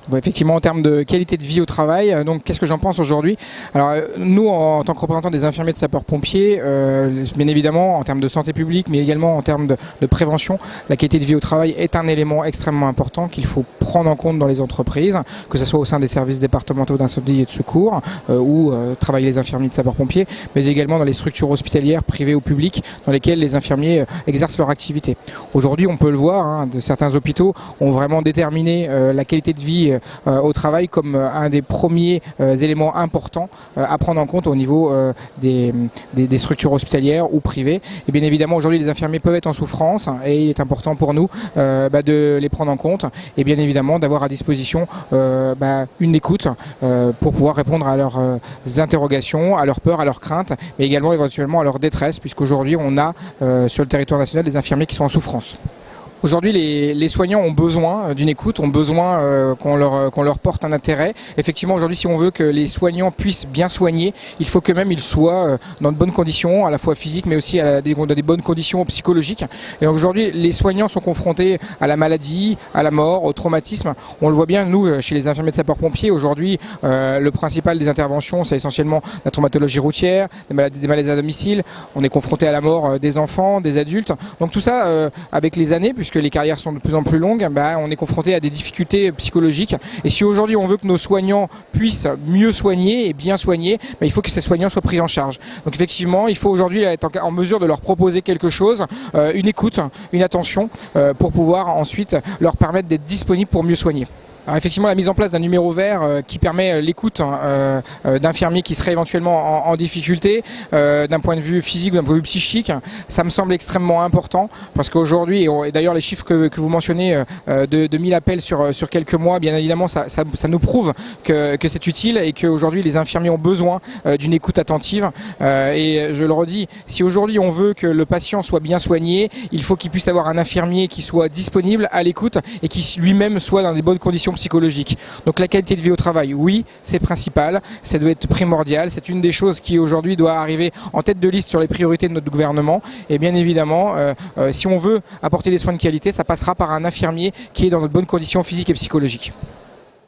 Donc, effectivement, en termes de qualité de vie au travail, donc qu'est-ce que j'en pense aujourd'hui? Alors nous, en tant que représentants des infirmiers de sapeurs-pompiers, bien évidemment, en termes de santé publique, mais également en termes de prévention, la qualité de vie au travail est un élément extrêmement important qu'il faut prendre en compte dans les entreprises, que ce soit au sein des services départementaux d'incendie et de secours, où travaillent les infirmiers de sapeurs-pompiers, mais également dans les structures hospitalières, privées ou publiques, dans lesquelles les infirmiers exercent leur activité. Aujourd'hui, on peut le voir, certains hôpitaux ont vraiment déterminé la qualité de vie au travail comme un des premiers éléments importants à prendre en compte au niveau des structures hospitalières ou privées. Et bien évidemment, aujourd'hui, les infirmiers peuvent être en souffrance et il est important pour nous de les prendre en compte et bien évidemment d'avoir à disposition une écoute pour pouvoir répondre à leurs interrogations, à leurs peurs, à leurs craintes, mais également éventuellement à leur détresse, puisqu'aujourd'hui on a sur le territoire national des infirmiers qui sont en souffrance. Aujourd'hui, les soignants ont besoin d'une écoute, ont besoin qu'on leur porte un intérêt. Effectivement, aujourd'hui, si on veut que les soignants puissent bien soigner, il faut qu'eux-mêmes ils soient dans de bonnes conditions, à la fois physiques, mais aussi dans des bonnes conditions psychologiques. Et aujourd'hui, les soignants sont confrontés à la maladie, à la mort, au traumatisme. On le voit bien, nous, chez les infirmiers de sapeurs-pompiers, aujourd'hui, le principal des interventions, c'est essentiellement la traumatologie routière, des maladies à domicile. On est confronté à la mort des enfants, des adultes. Donc tout ça, avec les années, puisque les carrières sont de plus en plus longues, on est confronté à des difficultés psychologiques. Et si aujourd'hui on veut que nos soignants puissent mieux soigner et bien soigner, il faut que ces soignants soient pris en charge. Donc effectivement, il faut aujourd'hui être en mesure de leur proposer quelque chose, une écoute, une attention, pour pouvoir ensuite leur permettre d'être disponibles pour mieux soigner. Alors effectivement, la mise en place d'un numéro vert qui permet l'écoute d'infirmiers qui seraient éventuellement en difficulté d'un point de vue physique ou d'un point de vue psychique, ça me semble extrêmement important parce qu'aujourd'hui, et d'ailleurs les chiffres que vous mentionnez de 1000 appels sur quelques mois, bien évidemment, ça nous prouve que c'est utile et qu'aujourd'hui les infirmiers ont besoin d'une écoute attentive. Et je le redis, si aujourd'hui on veut que le patient soit bien soigné, il faut qu'il puisse avoir un infirmier qui soit disponible à l'écoute et qui lui-même soit dans des bonnes conditions psychologique. Donc la qualité de vie au travail, oui, c'est principal, ça doit être primordial, c'est une des choses qui aujourd'hui doit arriver en tête de liste sur les priorités de notre gouvernement. Et bien évidemment, si on veut apporter des soins de qualité, ça passera par un infirmier qui est dans de bonnes conditions physiques et psychologiques.